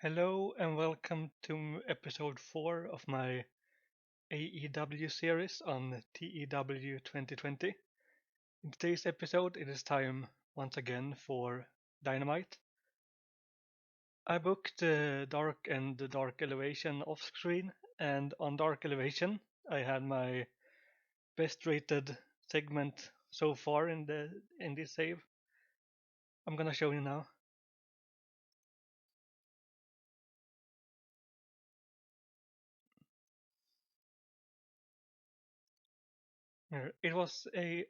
Hello and welcome to episode 4 of my AEW series on TEW 2020. In today's episode, it is time once again for Dynamite. I booked Dark and the Dark Elevation off screen, and on Dark Elevation, I had my best rated segment so far in this save. I'm gonna show you now. Here. It was a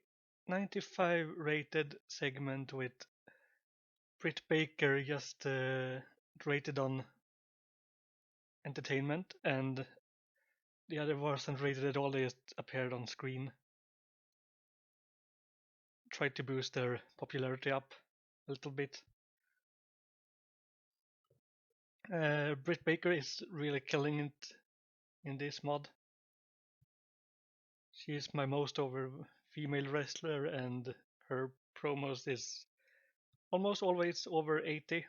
95 rated segment with Britt Baker just rated on entertainment, and the other wasn't rated at all. They just appeared on screen. Tried to boost their popularity up a little bit. Britt Baker is really killing it in this mod. She is my most over female wrestler, and her promos is almost always over 80.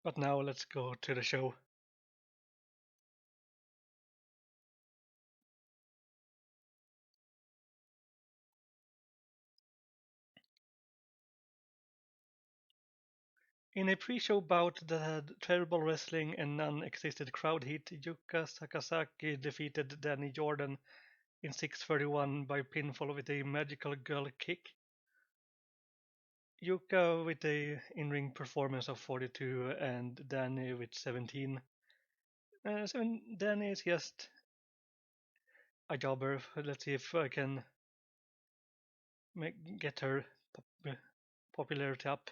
But now let's go to the show. In a pre-show bout that had terrible wrestling and non-existent crowd heat, Yuka Sakazaki defeated Danny Jordan in 6:31 by pinfall with a magical girl kick. Yuka with a in-ring performance of 42 and Danny with 17. Danny is just a jobber. Let's see if I can get her popularity up.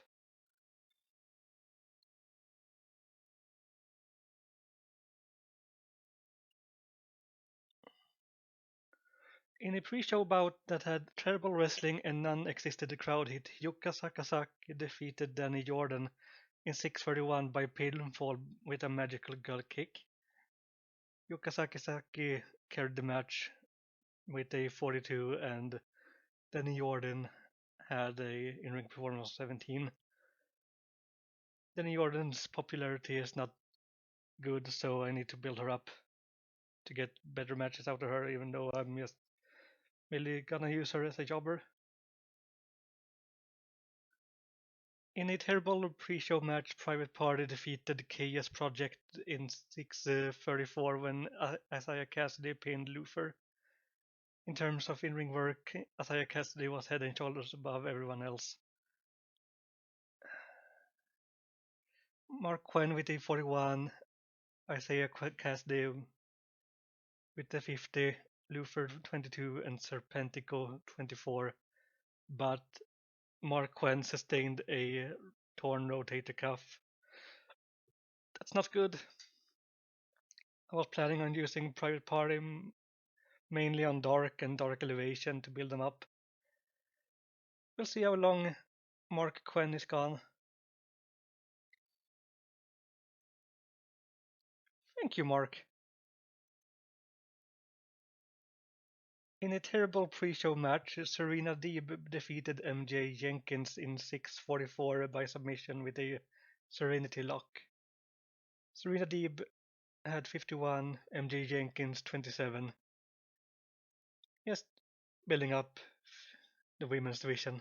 In a pre-show bout that had terrible wrestling and non-existent crowd hit, Yuka Sakazaki defeated Danny Jordan in 6:31 by pinfall with a magical girl kick. Yuka Sakazaki carried the match with a 42 and Danny Jordan had a in-ring performance of 17. Danny Jordan's popularity is not good, so I need to build her up to get better matches out of her, even though I'm just really gonna use her as a jobber. In a terrible pre-show match, Private Party defeated KS Project in 6:34 when Isaiah Cassidy pinned Luther. In terms of in-ring work, Isaiah Cassidy was head and shoulders above everyone else. Mark Quinn with a 41, Isaiah Cassidy with the 50, Luther 22, and Serpentico 24. But Mark Quinn sustained a torn rotator cuff. That's not good. I was planning on using Private Party mainly on Dark and Dark Elevation to build them up. We'll see how long Mark Quinn is gone. Thank you, Mark. In a terrible pre-show match, Serena Deeb defeated MJ Jenkins in 6:44 by submission with a Serenity Lock. Serena Deeb had 51, MJ Jenkins 27. Just building up the women's division.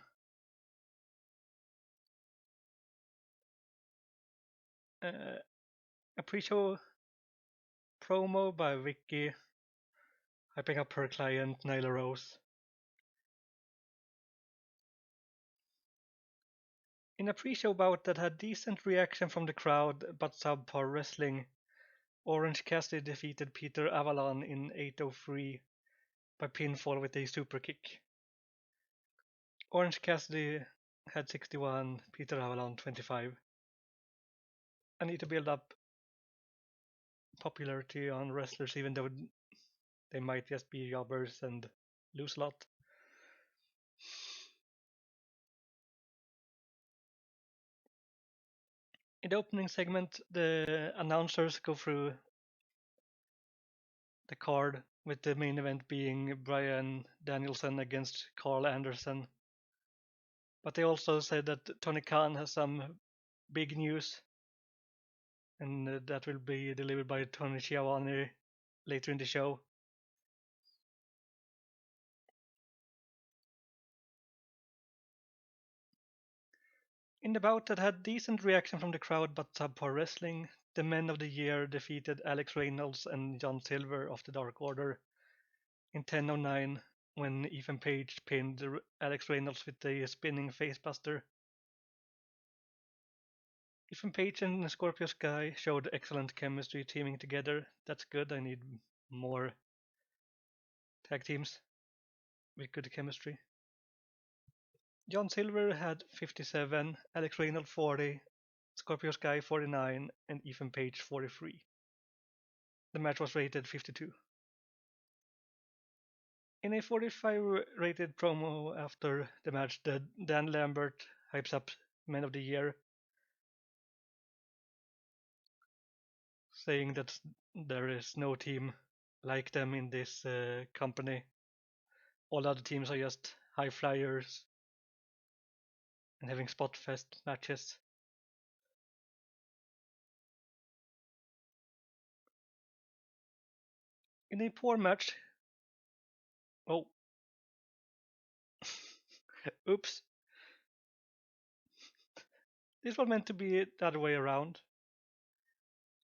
A pre-show promo by Vicky hyping up her client Nyla Rose. In a pre-show bout that had decent reaction from the crowd but subpar wrestling, Orange Cassidy defeated Peter Avalon in 8:03 by pinfall with a super kick. Orange Cassidy had 61, Peter Avalon 25. I need to build up popularity on wrestlers even though they might just be jobbers and lose a lot. In the opening segment, the announcers go through the card with the main event being Bryan Danielson against Carl Anderson. But they also said that Tony Khan has some big news, and that will be delivered by Tony Schiavone later in the show. In the bout that had decent reaction from the crowd but subpar wrestling, the Men of the Year defeated Alex Reynolds and John Silver of the Dark Order in 10:09 when Ethan Page pinned Alex Reynolds with a spinning facebuster. Ethan Page and Scorpio Sky showed excellent chemistry teaming together. That's good. I need more tag teams with good chemistry. John Silver had 57, Alex Reynolds 40, Scorpio Sky 49, and Ethan Page 43. The match was rated 52. In a 45 rated promo after the match, Dan Lambert hypes up Men of the Year, saying that there is no team like them in this company. All other teams are just high flyers and having spot fest matches. In a poor match, oh, oops, this was meant to be the other way around,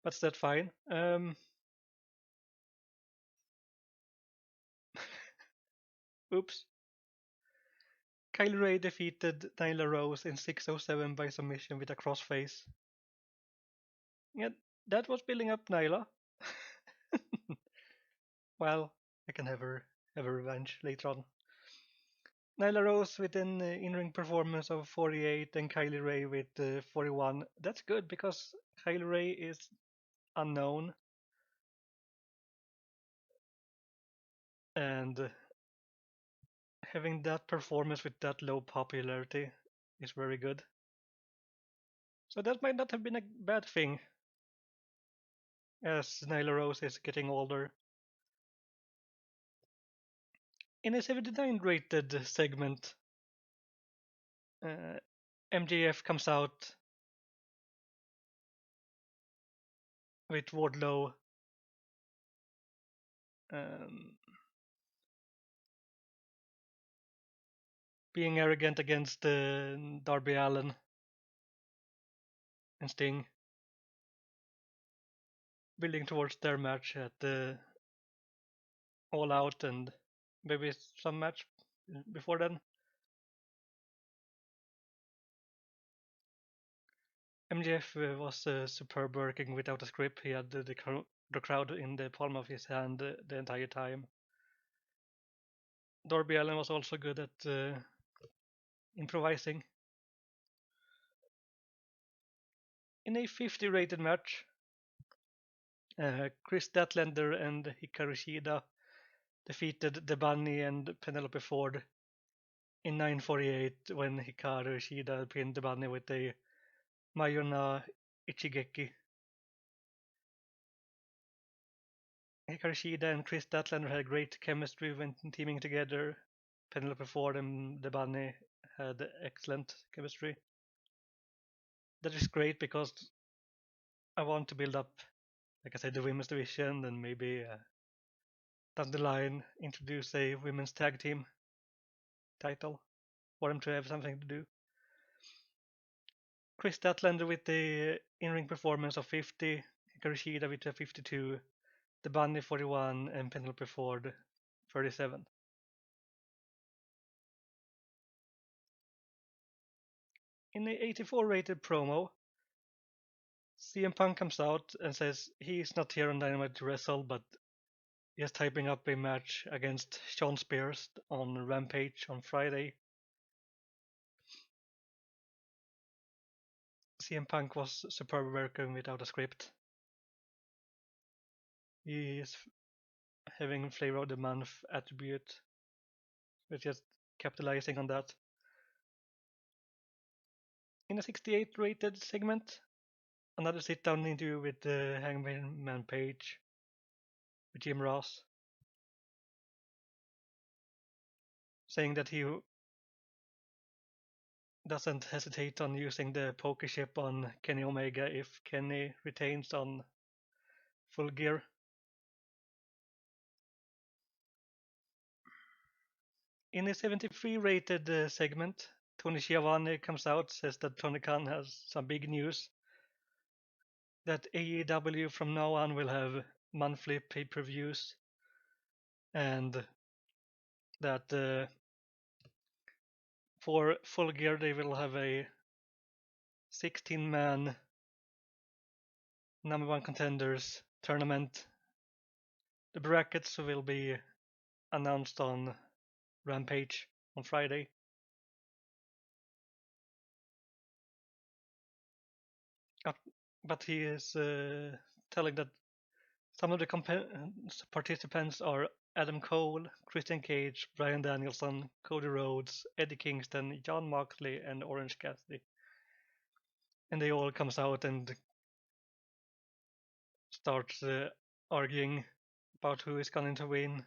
but that's fine. Oops. Kylie Ray defeated Nyla Rose in 6:07 by submission with a crossface. Yeah, that was building up Nyla. Well, I can have her revenge later on. Nyla Rose with an in-ring performance of 48 and Kylie Ray with 41. That's good because Kylie Ray is unknown and having that performance with that low popularity is very good. So that might not have been a bad thing as Nyla Rose is getting older. In a 79 rated segment, uh, MJF comes out with Wardlow um, being arrogant against Darby Allin and Sting, building towards their match at the All Out and maybe some match before then. MJF was superb working without a script. He had the crowd in the palm of his hand the entire time. Darby Allin was also good at improvising. In a 50 rated match, Chris Statlander and Hikaru Shida defeated The Bunny and Penelope Ford in 9:48 when Hikaru Shida pinned The Bunny with a Mayona Ichigeki. Hikaru Shida and Chris Statlander had great chemistry when teaming together. Penelope Ford and The Bunny had excellent chemistry. That is great because I want to build up, like I said, the women's division and maybe down the line introduce a women's tag team title for them to have something to do. Chris Statlander with the in-ring performance of 50, Hikaru Shida with a 52, The Bunny 41, and Penelope Ford 37. In the 84 rated promo, CM Punk comes out and says he's not here on Dynamite to wrestle, but just typing up a match against Sean Spears on Rampage on Friday. CM Punk was superb working without a script. He is having flavor of the month attribute, but just capitalizing on that. In a 68 rated segment, another sit down interview with Hangman Page with Jim Ross, saying that he doesn't hesitate on using the poker chip on Kenny Omega if Kenny retains on Full Gear. In a 73 rated segment, Tony Schiavone comes out, says that Tony Khan has some big news. That AEW from now on will have monthly pay-per-views, and that for Full Gear they will have a 16-man number one contenders tournament. The brackets will be announced on Rampage on Friday. But he is telling that some of the participants are Adam Cole, Christian Cage, Bryan Danielson, Cody Rhodes, Eddie Kingston, Jon Moxley, and Orange Cassidy. And they all comes out and starts arguing about who is going to win.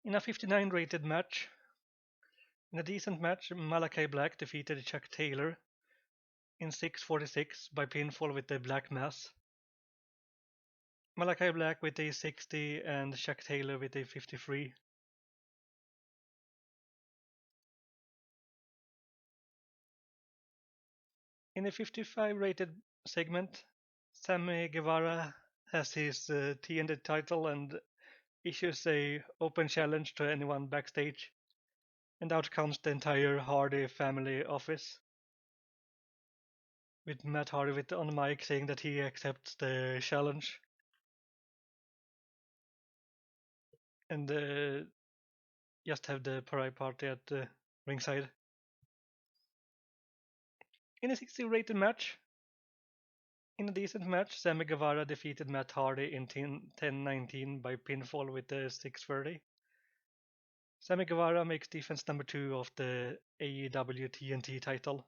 In a 59 rated match, in a decent match, Malachi Black defeated Chuck Taylor in 6:46 by pinfall with the Black Mass. Malachi Black with a 60 and Chuck Taylor with a 53. In a 55 rated segment, Sammy Guevara has his TNT title and issues a open challenge to anyone backstage. And out comes the entire Hardy family office, with Matt Hardy on the mic saying that he accepts the challenge. And just have the parade party at the ringside. In a 60 rated match, in a decent match, Sammy Guevara defeated Matt Hardy in 10-19 by pinfall with the 630. Sammy Guevara makes defense number 2 of the AEW TNT title.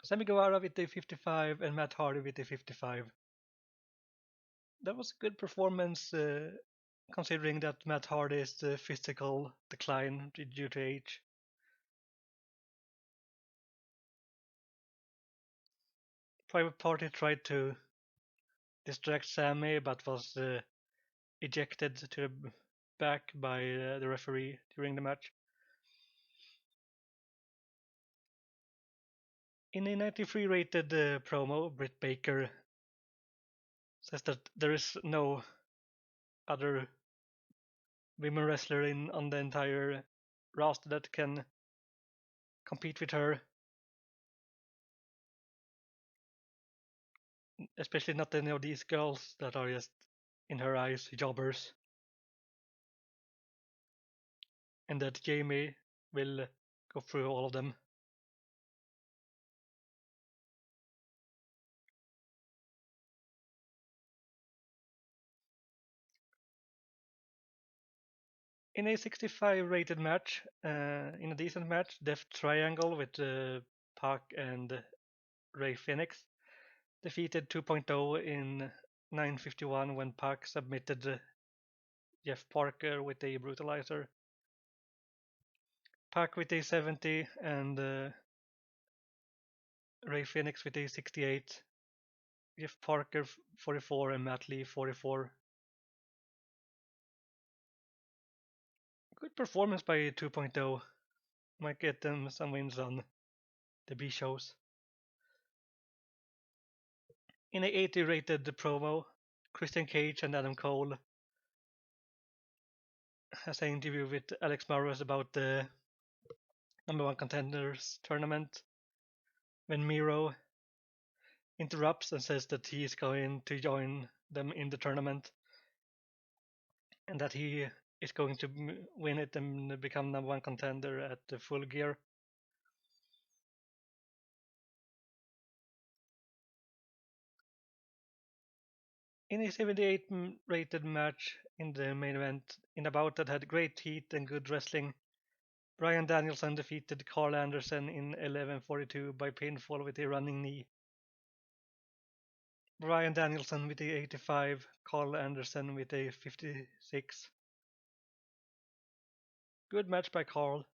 Sammy Guevara with the 55 and Matt Hardy with the 55. That was a good performance considering that Matt Hardy's physical decline due to age. Private Party tried to distract Sammy but was ejected to the back by the referee during the match. In a 93 rated promo, Britt Baker says that there is no other women wrestler on the entire roster that can compete with her, especially not any of these girls that are just, in her eyes, jobbers, and that Jamie will go through all of them. In a 65 rated match, in a decent match, Death Triangle with Pac and Ray Phoenix defeated 2.0 in 9:51 when Pac submitted Jeff Parker with a brutalizer. Pac with a 70 and Ray Phoenix with a 68. Jeff Parker 44 and Matt Lee 44. Good performance by 2.0. Might get them some wins on the B shows. In a 80 rated promo, Christian Cage and Adam Cole has an interview with Alex Morris about the number one contenders tournament when Miro interrupts and says that he is going to join them in the tournament and that he is going to win it and become number one contender at the Full Gear. In a 78 rated match in the main event, in a bout that had great heat and good wrestling, Bryan Danielson defeated Carl Anderson in 11:42 by pinfall with a running knee. Brian Danielson with the 85, Carl Anderson with a 56. Good match by Carl.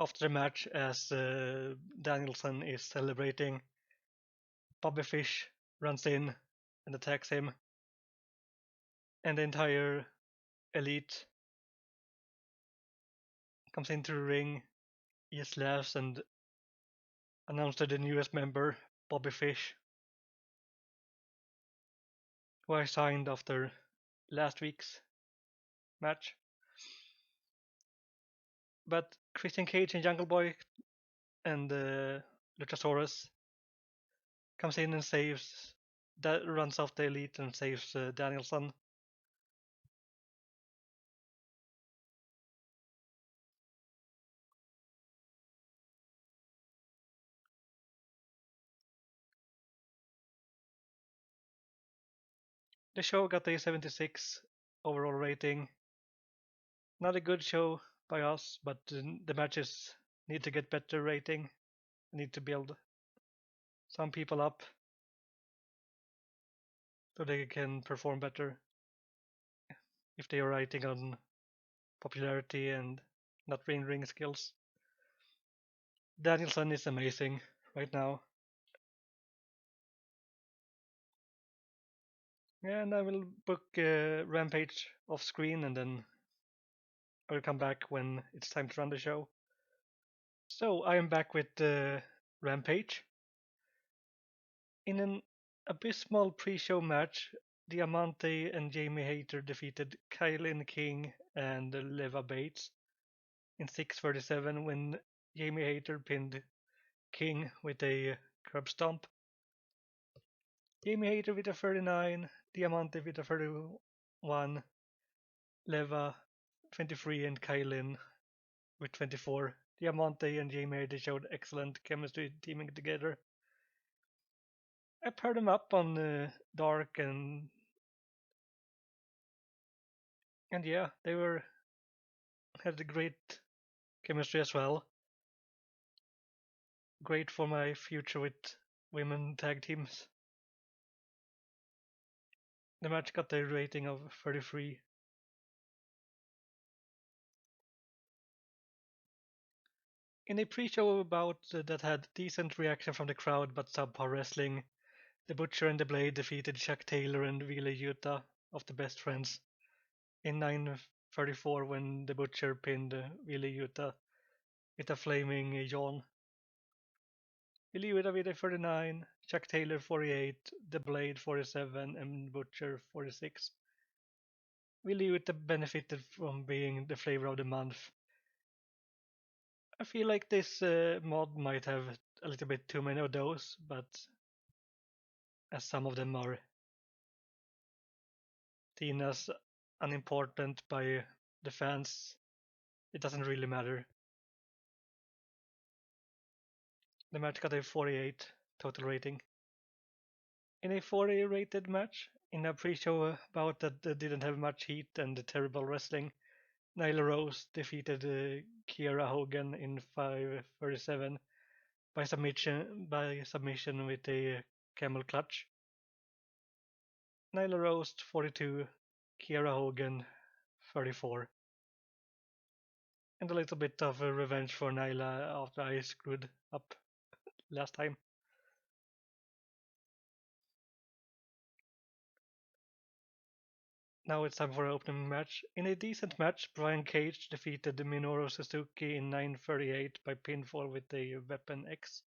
After the match, as Danielson is celebrating, Bobby Fish runs in and attacks him, and the entire elite comes into the ring. He laughs and announces the newest member, Bobby Fish, who I signed after last week's match. But Christian Cage and Jungle Boy and Luchasaurus comes in and saves, that runs off the elite and saves Danielson. The show got a 76 overall rating. Not a good show by us, but the matches need to get better rating. Need to build some people up so they can perform better if they are writing on popularity and not ring skills. Danielson is amazing right now. And I will book Rampage off screen and then I will come back when it's time to run the show. So I am back with Rampage. In an abysmal pre-show match, Diamante and Jamie Hayter defeated Kylan King and Leva Bates in 6:37 when Jamie Hayter pinned King with a curb stomp. Jamie Hayter with a 39, Diamante with a 31, Leva 23, and Kylan with 24. Diamante and Jamie Hayter showed excellent chemistry teaming together. I paired them up on Dark and yeah, they were had a great chemistry as well. Great for my future with women tag teams. The match got a rating of 33. In a pre-show bout that had decent reaction from the crowd but subpar wrestling, the Butcher and the Blade defeated Chuck Taylor and Wheeler Yuta of the Best Friends in 9:34 when the Butcher pinned Wheeler Yuta with a flaming yawn. Wheeler Yuta with a 39, Chuck Taylor 48, the Blade 47, and Butcher 46. Wheeler Yuta benefited from being the flavor of the month. I feel like this mod might have a little bit too many of those, but as some of them are seen as unimportant by the fans, it doesn't really matter. The match got a 48 total rating. In a 40 rated match, in a pre-show bout that didn't have much heat and terrible wrestling, Nyla Rose defeated Kiera Hogan in 5:37 by submission with a camel clutch. Nyla Rose 42, Kiera Hogan 34. And a little bit of a revenge for Nyla after I screwed up last time. Now it's time for an opening match. In a decent match, Brian Cage defeated Minoru Suzuki in 9:38 by pinfall with a Weapon X.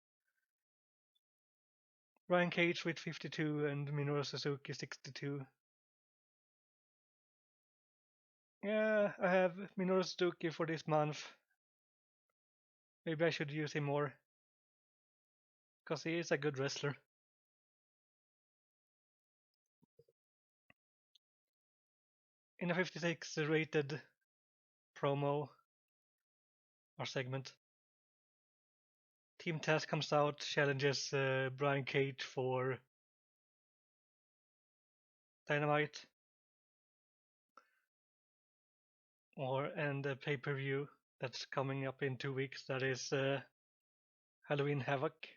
Brian Cage with 52 and Minoru Suzuki 62. Yeah, I have Minoru Suzuki for this month. Maybe I should use him more. Because he is a good wrestler. In a 56 rated promo or segment, Team Taz comes out, challenges Brian Cage for Dynamite and the pay-per-view that's coming up in 2 weeks. That is Halloween Havoc.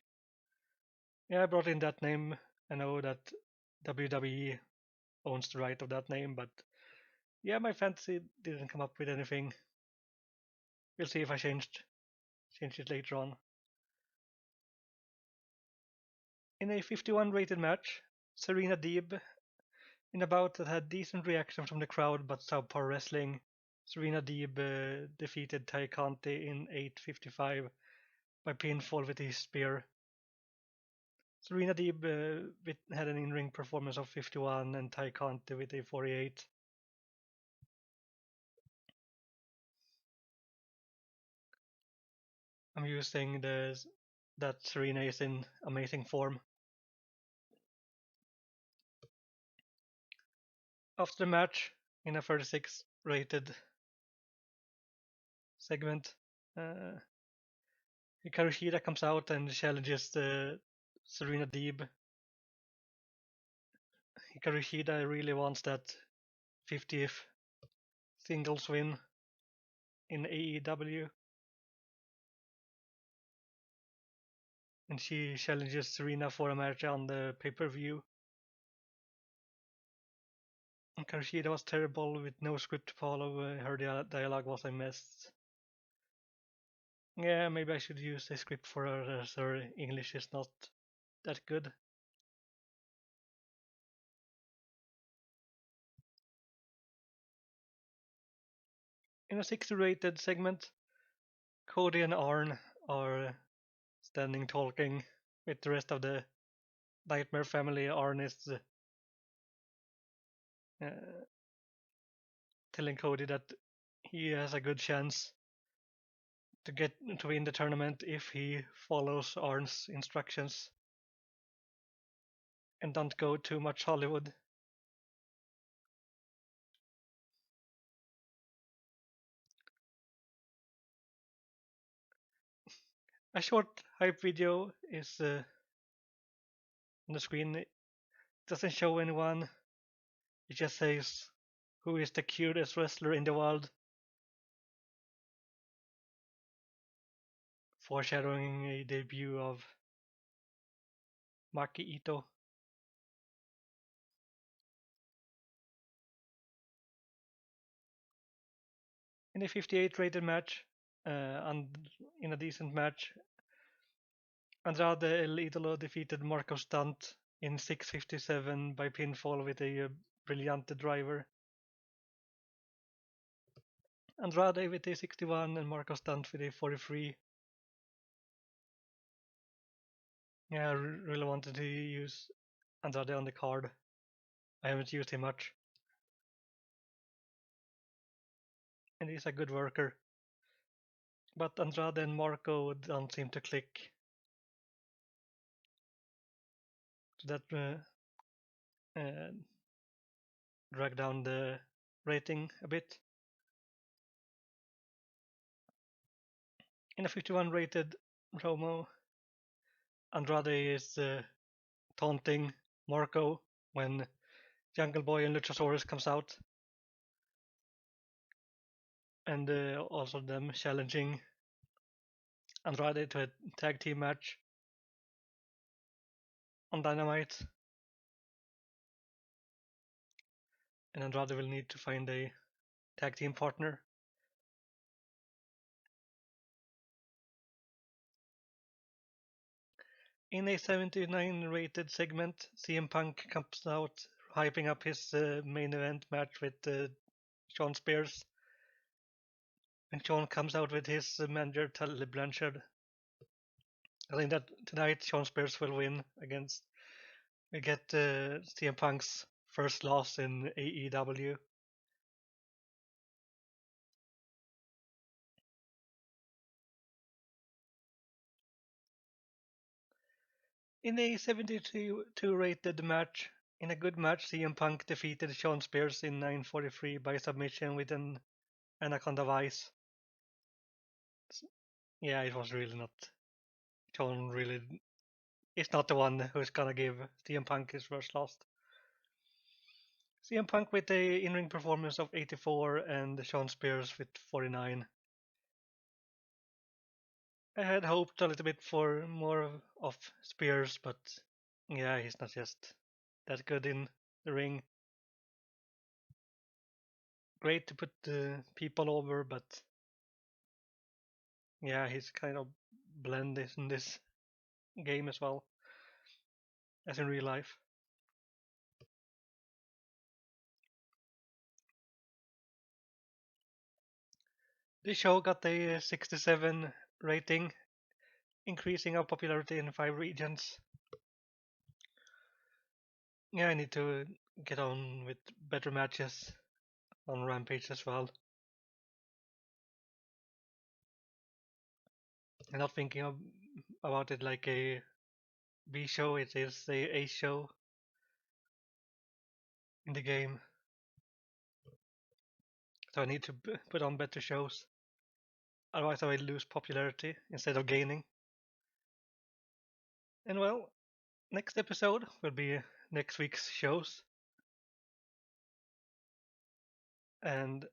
Yeah, I brought in that name. I know that WWE owns the right of that name, but yeah, my fantasy didn't come up with anything. We'll see if I change it later on. In a 51 rated match, Serena Deeb, in a bout that had decent reaction from the crowd but subpar wrestling, Serena Deeb defeated Tay Conti in 8:55 by pinfall with his spear. Serena Deeb had an in-ring performance of 51 and Tay Conti with a 48. I'm using that Serena is in amazing form. After the match, in a 36 rated segment, uh, Hikaru Shida comes out and challenges Serena Deeb. Hikaru Shida really wants that 50th singles win in AEW, and she challenges Serena for a match on the pay-per-view. Hikaru Shida was terrible with no script to follow. Her dialogue was a mess. Yeah, maybe I should use a script for her as her English is not that good. In a 60 rated segment, Cody and Arn are standing talking with the rest of the Nightmare family. Arn is uh, telling Cody that he has a good chance to get to win the tournament if he follows Arn's instructions and don't go too much Hollywood. A short hype video is on the screen. It doesn't show anyone. It just says who is the cutest wrestler in the world, foreshadowing a debut of Maki Ito. In a 58 rated match, and in a decent match, Andrade El Idolo defeated Marco Stunt in 6:57 by pinfall with a brilliant driver. Andrade with a 61 and Marco Stunt with a 43. Yeah, I really wanted to use Andrade on the card. I haven't used him much. And he's a good worker. But Andrade and Marco don't seem to click. So that uh, drag down the rating a bit. In a 51 rated promo, Andrade is taunting Marco when Jungle Boy and Luchasaurus comes out, and also them challenging Andrade to a tag team match on Dynamite, and Andrade will need to find a tag team partner. In a 79 rated segment, CM Punk comes out hyping up his main event match with Sean Spears, and Sean comes out with his manager Tully Blanchard. I think that tonight Sean Spears will win against. We get CM Punk's first loss in AEW. In a 72 rated match, in a good match, CM Punk defeated Sean Spears in 9:43 by submission with an Anaconda Vice. Yeah, it was really not. Sean really is not the one who's gonna give CM Punk his first loss. CM Punk with a in-ring performance of 84 and Sean Spears with 49. I had hoped a little bit for more of Spears, but yeah, he's not just that good in the ring. Great to put the people over, but yeah, he's kind of bland in this game as well as in real life. This show got a 67 rating, increasing our popularity in 5 regions. Yeah, I need to get on with better matches on Rampage as well. I'm not thinking about it like a B show, it is a show in the game. So I need to put on better shows. Otherwise, I will lose popularity instead of gaining. And well, next episode will be next week's shows. And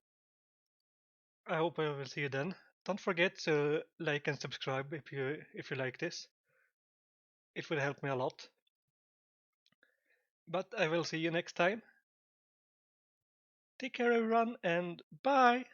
I hope I will see you then. Don't forget to like and subscribe if you like this. It will help me a lot. But I will see you next time. Take care, everyone, and bye!